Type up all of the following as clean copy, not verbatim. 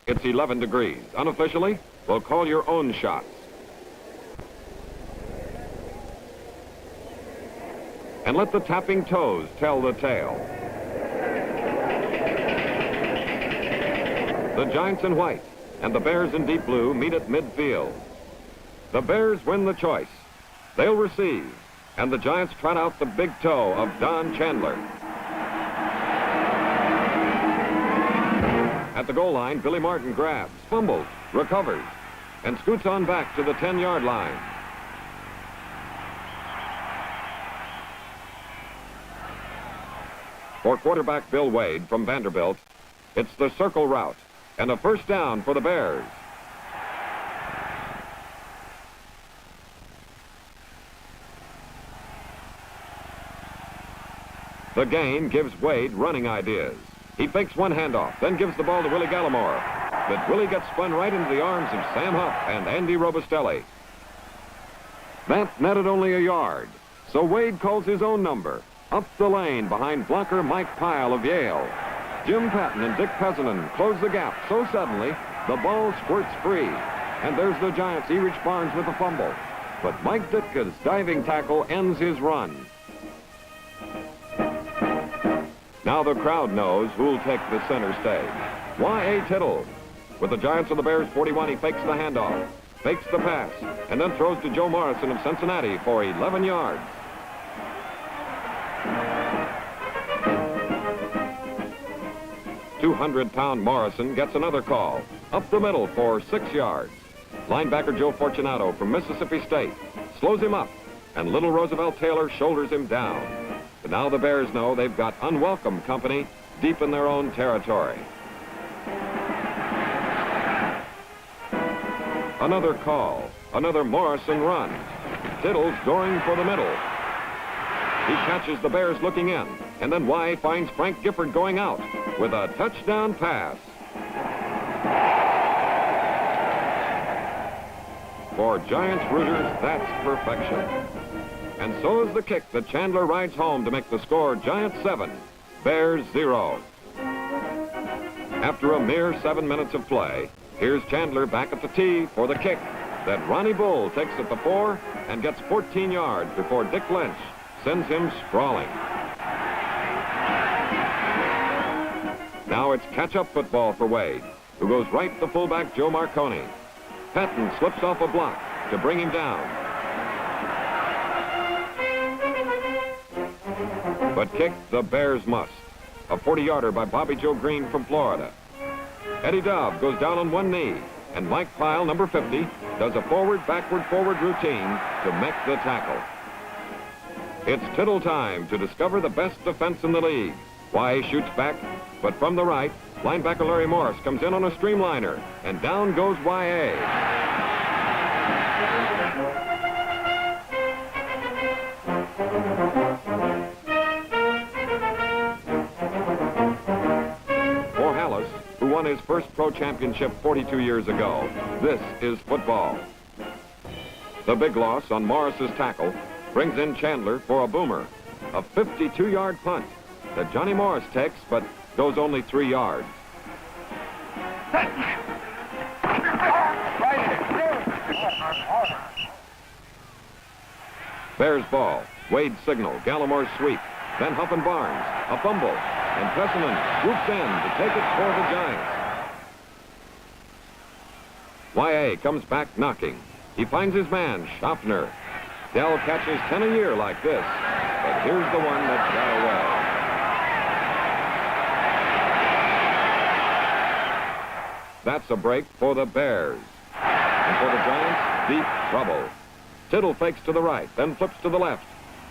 it's 11 degrees. Unofficially, we'll call your own shots. And let the tapping toes tell the tale. The Giants in white and the Bears in deep blue meet at midfield. The Bears win the choice. They'll receive, and the Giants trot out the big toe of Don Chandler. At the goal line, Billy Martin grabs, fumbles, recovers, and scoots on back to the 10-yard line. For quarterback Bill Wade from Vanderbilt, it's the circle route and a first down for the Bears. The gain gives Wade running ideas. He fakes one handoff, then gives the ball to Willie Gallimore. But Willie gets spun right into the arms of Sam Huff and Andy Robustelli. That netted only a yard, so Wade calls his own number. Up the lane behind blocker Mike Pyle of Yale. Jim Patton and Dick Pesanen close the gap so suddenly the ball squirts free. And there's the Giants' Erich Barnes with a fumble. But Mike Ditka's diving tackle ends his run. Now the crowd knows who'll take the center stage. Y.A. Tittle. With the Giants of the Bears 41, he fakes the handoff, fakes the pass, and then throws to Joe Morrison of Cincinnati for 11 yards. .200-pound Morrison gets another call, up the middle for 6 yards. Linebacker Joe Fortunato from Mississippi State slows him up, and little Roosevelt Taylor shoulders him down. But now the Bears know they've got unwelcome company deep in their own territory. Another call, another Morrison run. Tittle's going for the middle. He catches the Bears looking in, and then Y finds Frank Gifford going out with a touchdown pass. For Giants rooters, that's perfection. And so is the kick that Chandler rides home to make the score Giants 7, Bears 0. After a mere 7 minutes of play, here's Chandler back at the tee for the kick that Ronnie Bull takes at the 4 and gets 14 yards before Dick Lynch sends him sprawling. Now it's catch-up football for Wade, who goes right to fullback Joe Marconi. Patton slips off a block to bring him down. But kick the Bears must. A 40-yarder by Bobby Joe Green from Florida. Eddie Dove goes down on one knee, and Mike Pyle, number 50, does a forward-backward-forward routine to make the tackle. It's Tittle time to discover the best defense in the league. Y shoots back, but from the right, linebacker Larry Morris comes in on a streamliner, and down goes Y.A. For Halas, who won his first pro championship 42 years ago, this is football. The big loss on Morris's tackle brings in Chandler for a boomer, a 52-yard punt that Johnny Morris takes, but goes only 3 yards. Bears ball, Wade signal, Gallimore sweep, then Huff and Barnes, a fumble, and Pesanen swoops in to take it for the Giants. Y.A. comes back knocking. He finds his man, Schaffner. Dell catches 10 a year like this, but here's the one that got away. That's a break for the Bears. And for the Giants, deep trouble. Tittle fakes to the right, then flips to the left.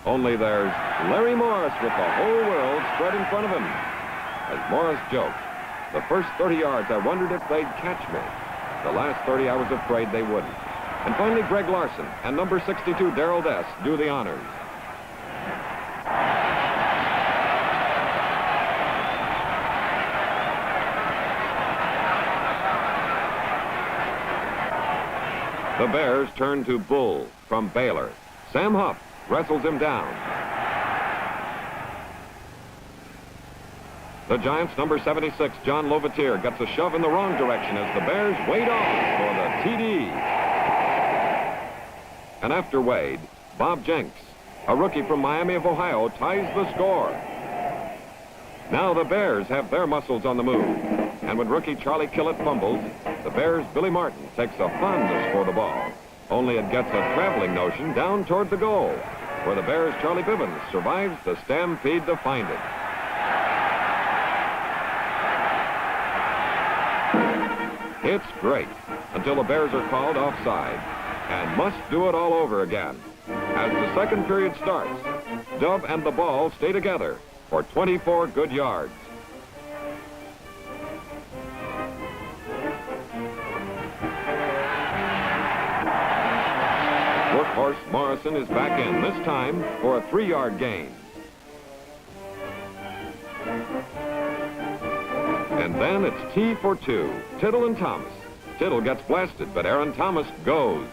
Only there's Larry Morris with the whole world spread in front of him. As Morris joked, the first 30 yards I wondered if they'd catch me. The last 30 I was afraid they wouldn't. And finally, Greg Larson and number 62, Darrell Dess, do the honors. The Bears turn to Bull from Baylor. Sam Huff wrestles him down. The Giants' number 76, John Lovatier, gets a shove in the wrong direction as the Bears wade on for the TD. And after Wade, Bob Jenks, a rookie from Miami of Ohio, ties the score. Now the Bears have their muscles on the move. And when rookie Charlie Killett fumbles, the Bears' Billy Martin takes a fondness for the ball. Only it gets a traveling notion down toward the goal, where the Bears' Charlie Bivens survives the stampede to find it. It's great until the Bears are called offside and must do it all over again. As the second period starts, Dub and the ball stay together for 24 good yards. Workhorse Morrison is back in, this time for a 3-yard gain. And then it's T for 2, Tittle and Thomas. Tittle gets blasted, but Aaron Thomas goes.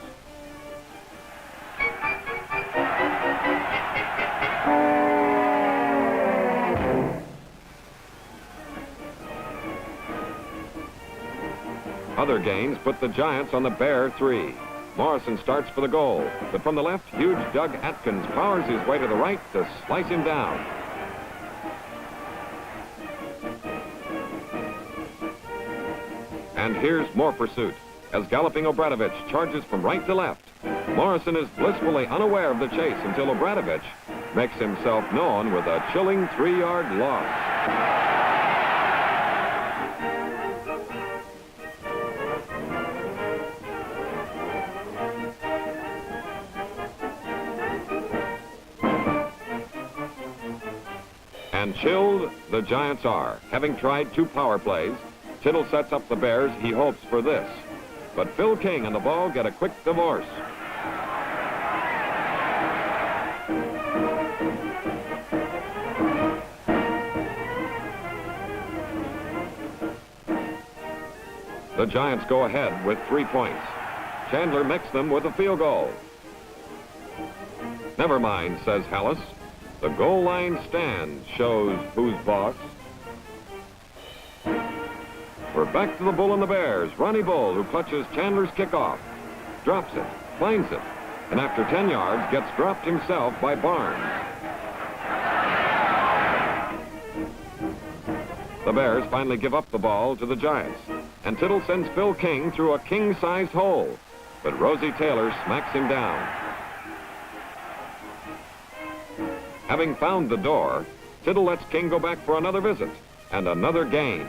Other gains put the Giants on the Bear 3. Morrison starts for the goal, but from the left, huge Doug Atkins powers his way to the right to slice him down. And here's more pursuit as galloping Obradovich charges from right to left. Morrison is blissfully unaware of the chase until Obradovich makes himself known with a chilling 3-yard loss. And chilled the Giants are. Having tried 2 power plays, Tittle sets up the Bears. He hopes for this. But Phil King and the ball get a quick divorce. The Giants go ahead with 3 points. Chandler makes them with a field goal. Never mind, says Halas. The goal line stand shows who's boss. We're back to the Bull and the Bears. Ronnie Bull, who clutches Chandler's kickoff, drops it, finds it, and after 10 yards gets dropped himself by Barnes. The Bears finally give up the ball to the Giants, and Tittle sends Phil King through a king-sized hole, but Rosie Taylor smacks him down. Having found the door, Tittle lets King go back for another visit and another gain.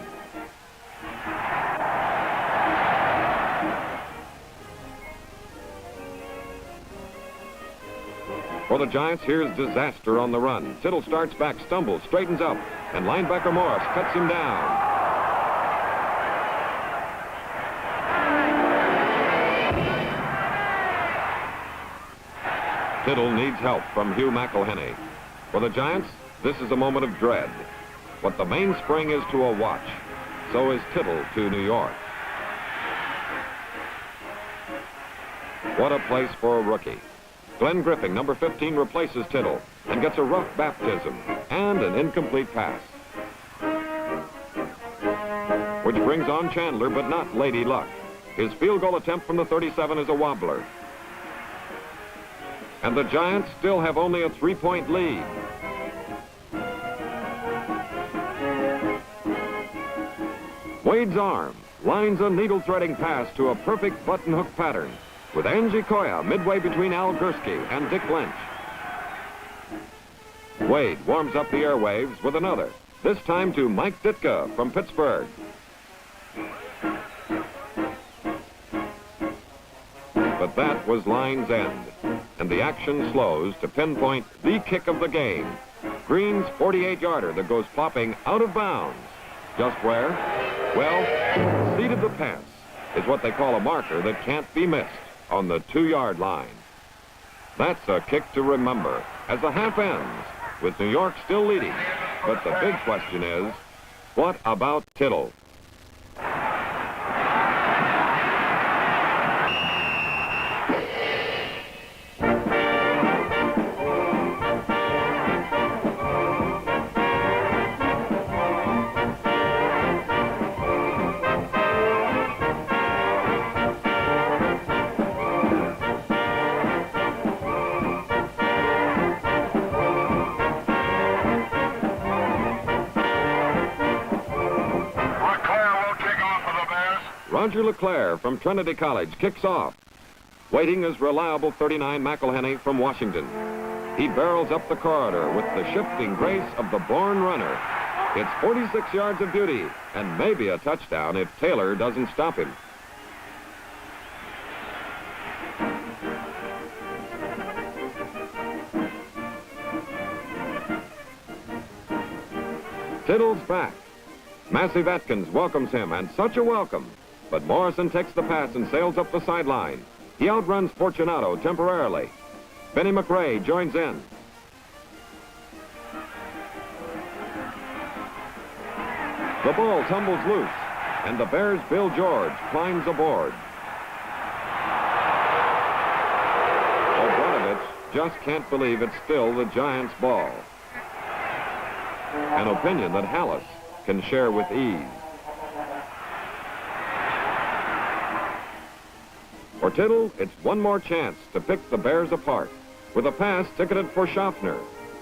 For the Giants, here's disaster on the run. Tittle starts back, stumbles, straightens up, and linebacker Morris cuts him down. Tittle needs help from Hugh McElhenney. For the Giants, this is a moment of dread. What the mainspring is to a watch, so is Tittle to New York. What a place for a rookie. Glenn Griffin, number 15, replaces Tittle and gets a rough baptism and an incomplete pass. Which brings on Chandler, but not Lady Luck. His field goal attempt from the 37 is a wobbler. And the Giants still have only a 3-point lead. Wade's arm lines a needle-threading pass to a perfect button-hook pattern with Angie Koya midway between Al Gursky and Dick Lynch. Wade warms up the airwaves with another, this time to Mike Ditka from Pittsburgh. But that was line's end, and the action slows to pinpoint the kick of the game. Green's 48-yarder that goes popping out of bounds. Just where? Well, seat of the pants is what they call a marker that can't be missed on the 2-yard line. That's a kick to remember as the half ends with New York still leading. But the big question is, what about Tittle? Roger LeClaire from Trinity College kicks off. Waiting is reliable 39 McElhenney from Washington. He barrels up the corridor with the shifting grace of the born runner. It's 46 yards of beauty and maybe a touchdown if Taylor doesn't stop him. Tittle's back. Massive Atkins welcomes him, and such a welcome. But Morrison takes the pass and sails up the sideline. He outruns Fortunato temporarily. Benny McRae joins in. The ball tumbles loose, and the Bears' Bill George climbs aboard. Obranovich just can't believe it's still the Giants' ball. An opinion that Halas can share with ease. For Tittle, it's one more chance to pick the Bears apart with a pass ticketed for Schaffner.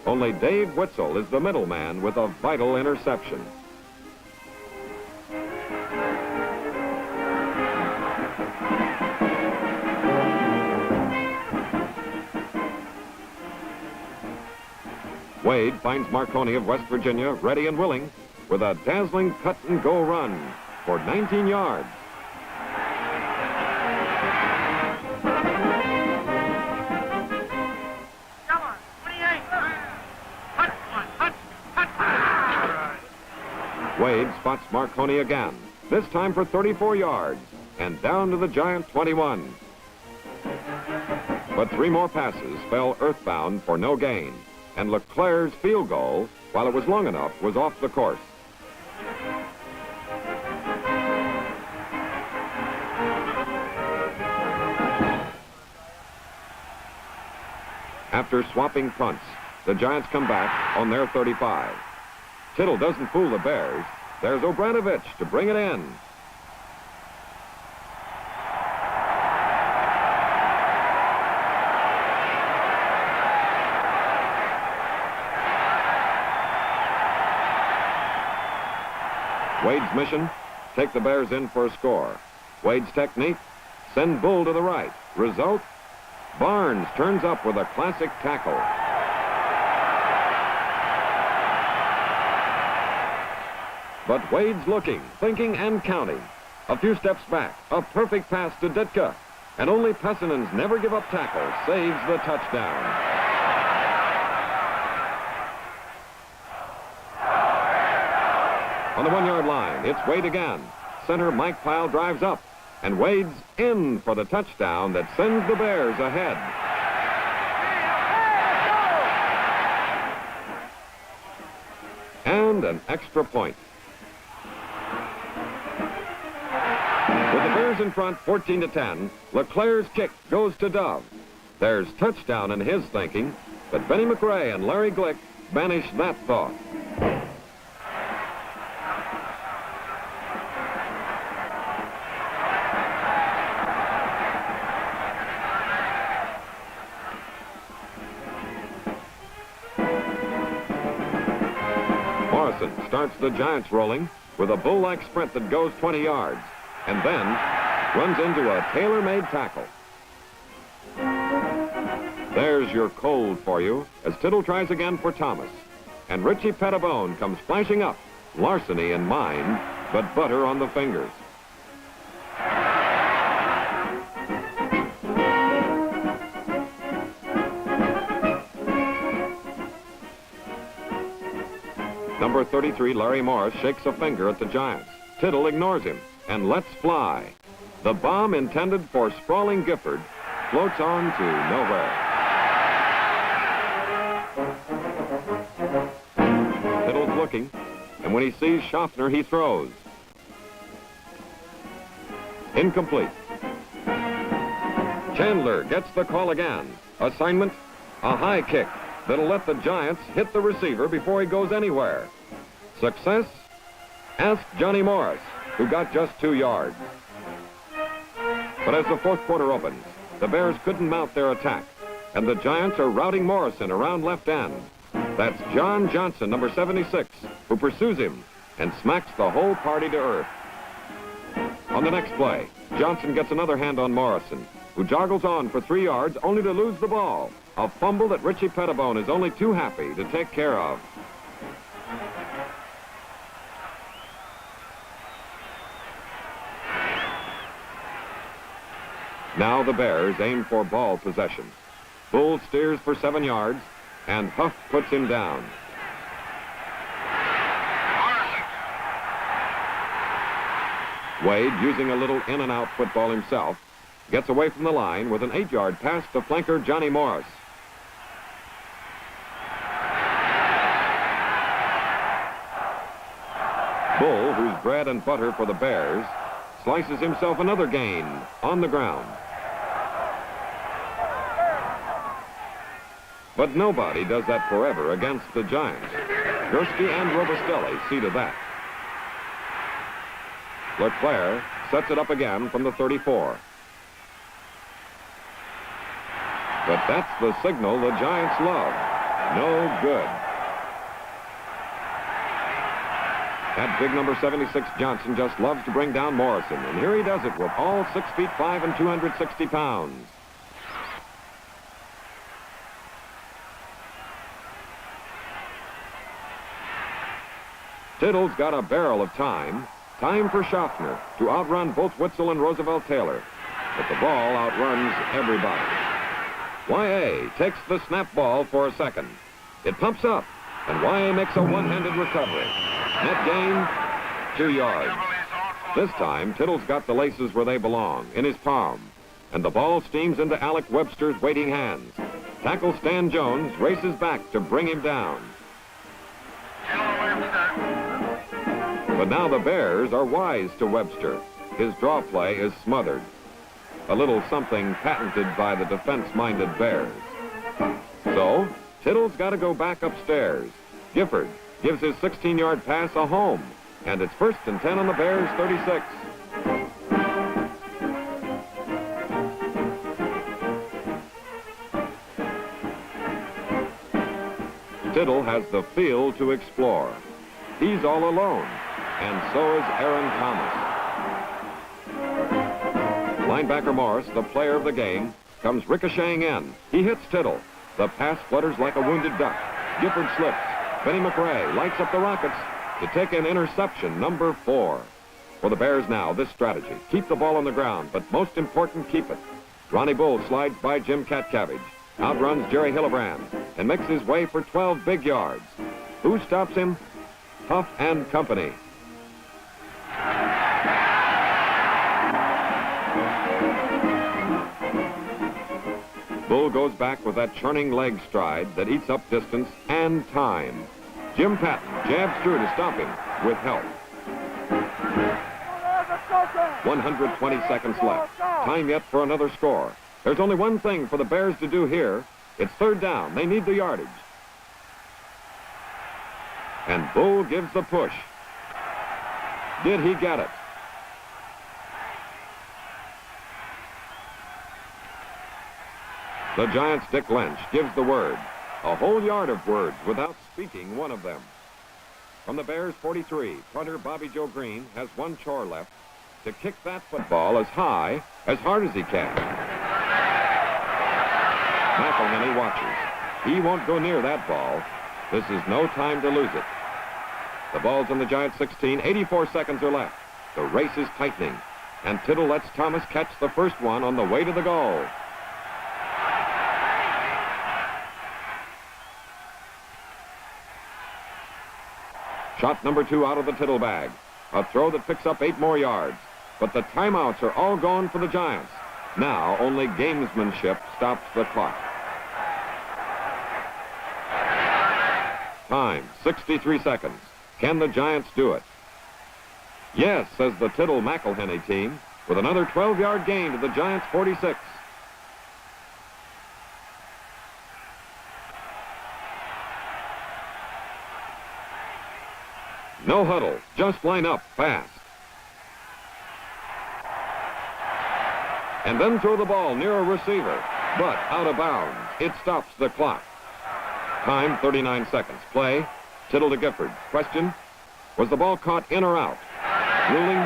Only Dave Witzel is the middleman with a vital interception. Wade finds Marconi of West Virginia ready and willing with a dazzling cut-and-go run for 19 yards. Come on, 28. Wade spots Marconi again, this time for 34 yards, and down to the Giant 21. But three more passes fell earthbound for no gain. And LeClaire's field goal, while it was long enough, was off the course. After swapping punts, the Giants come back on their 35. Tittle doesn't fool the Bears. There's Obranovich to bring it in. Wade's mission, take the Bears in for a score. Wade's technique, send Bull to the right. Result, Barnes turns up with a classic tackle. But Wade's looking, thinking, and counting. A few steps back, a perfect pass to Ditka. And only Pessinen's never give up tackle saves the touchdown. On the 1-yard line, it's Wade again. Center Mike Pyle drives up, and Wade's in for the touchdown that sends the Bears ahead. And an extra point. With the Bears in front 14-10, LeClaire's kick goes to Dove. There's touchdown in his thinking, but Benny McRae and Larry Glick banish that thought. Starts the Giants rolling with a bull-like sprint that goes 20 yards and then runs into a tailor-made tackle. There's your cold for you as Tittle tries again for Thomas. And Richie Pettibone comes flashing up, larceny in mind, but butter on the fingers. Number 33, Larry Morris, shakes a finger at the Giants. Tittle ignores him and lets fly. The bomb intended for sprawling Gifford floats on to nowhere. Tittle's looking, and when he sees Schaffner, he throws. Incomplete. Chandler gets the call again. Assignment, a high kick that'll let the Giants hit the receiver before he goes anywhere. Success? Ask Johnny Morris, who got just 2 yards. But as the fourth quarter opens, the Bears couldn't mount their attack, and the Giants are routing Morrison around left end. That's John Johnson, number 76, who pursues him and smacks the whole party to earth. On the next play, Johnson gets another hand on Morrison, who joggles on for 3 yards only to lose the ball. A fumble that Richie Pettibone is only too happy to take care of. Now the Bears aim for ball possession. Bull steers for 7 yards, and Huff puts him down. Wade, using a little in-and-out football himself, gets away from the line with an 8-yard pass to flanker Johnny Morris. Bull, who's bread and butter for the Bears, slices himself another gain on the ground. But nobody does that forever against the Giants. Gursky and Robustelli see to that. LeClaire sets it up again from the 34. But that's the signal the Giants love. No good. That big number 76 Johnson just loves to bring down Morrison, and here he does it with all 6'5" and 260 pounds. Tittle's got a barrel of time. Time for Schaffner to outrun both Witzel and Roosevelt Taylor. But the ball outruns everybody. Y.A. takes the snap ball for a second. It pumps up, and Y.A. makes a one-handed recovery. Net gain, 2 yards. This time, Tittle's got the laces where they belong, in his palm. And the ball steams into Alec Webster's waiting hands. Tackle Stan Jones races back to bring him down. But now the Bears are wise to Webster. His draw play is smothered. A little something patented by the defense-minded Bears. So, Tittle's got to go back upstairs. Gifford gives his 16-yard pass a home. And it's 1st and 10 on the Bears' 36. Tittle has the field to explore. He's all alone. And so is Aaron Thomas. Linebacker Morris, the player of the game, comes ricocheting in. He hits Tittle. The pass flutters like a wounded duck. Gifford slips. Benny McRae lights up the Rockets to take an interception, number 4. For the Bears now, this strategy. Keep the ball on the ground, but most important, keep it. Ronnie Bull slides by Jim Catcabbage, outruns Jerry Hillebrand, and makes his way for 12 big yards. Who stops him? Huff and company. Bull goes back with that churning leg stride that eats up distance and time. Jim Patton jabs through to stop him with help. 120 seconds left. Time yet for another score. There's only one thing for the Bears to do here. It's 3rd down. They need the yardage. And Bull gives the push. Did he get it? The Giants' Dick Lynch gives the word. A whole yard of words without speaking one of them. From the Bears' 43, punter Bobby Joe Green has one chore left: to kick that football as high, as hard as he can. McElhenney watches. He won't go near that ball. This is no time to lose it. The ball's on the Giants' 16. 84 seconds are left. The race is tightening, and Tittle lets Thomas catch the first one on the way to the goal. Shot number 2 out of the Tittle bag. A throw that picks up 8 more yards. But the timeouts are all gone for the Giants. Now only gamesmanship stops the clock. Time, 63 seconds. Can the Giants do it? Yes, says the Tittle-McElhenney team, with another 12-yard gain to the Giants' 46. No huddle, just line up fast. And then throw the ball near a receiver, but out of bounds. It stops the clock. Time, 39 seconds. Play, Tittle to Gifford. Question, was the ball caught in or out? Ruling,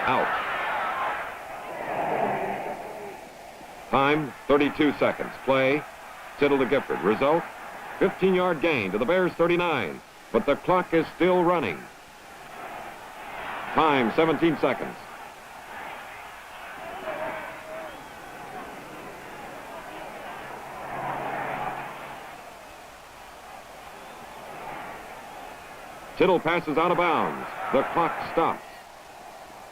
out. Time, 32 seconds. Play, Tittle to Gifford. Result, 15-yard gain to the Bears' 39. But the clock is still running. Time, 17 seconds. Tittle passes out of bounds. The clock stops.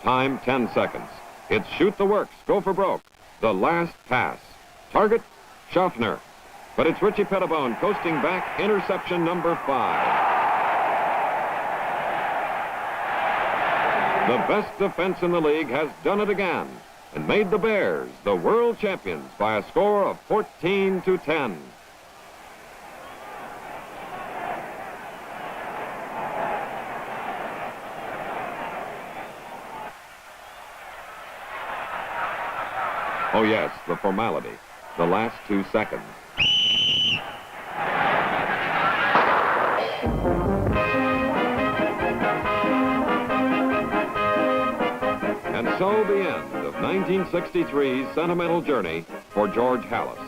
Time, 10 seconds. It's shoot the works, go for broke. The last pass. Target, Schaffner. But it's Richie Pettibone coasting back, interception number 5. The best defense in the league has done it again and made the Bears the world champions by a score of 14-10. Oh, yes, the formality. The last 2 seconds. And so the end of 1963's sentimental journey for George Halas.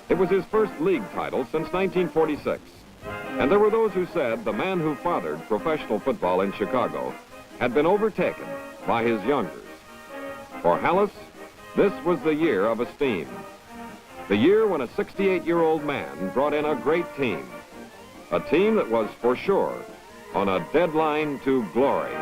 It was his first league title since 1946. And there were those who said the man who fathered professional football in Chicago had been overtaken by his youngers. For Halas, this was the year of esteem. The year when a 68-year-old man brought in a great team. A team that was for sure on a deadline to glory.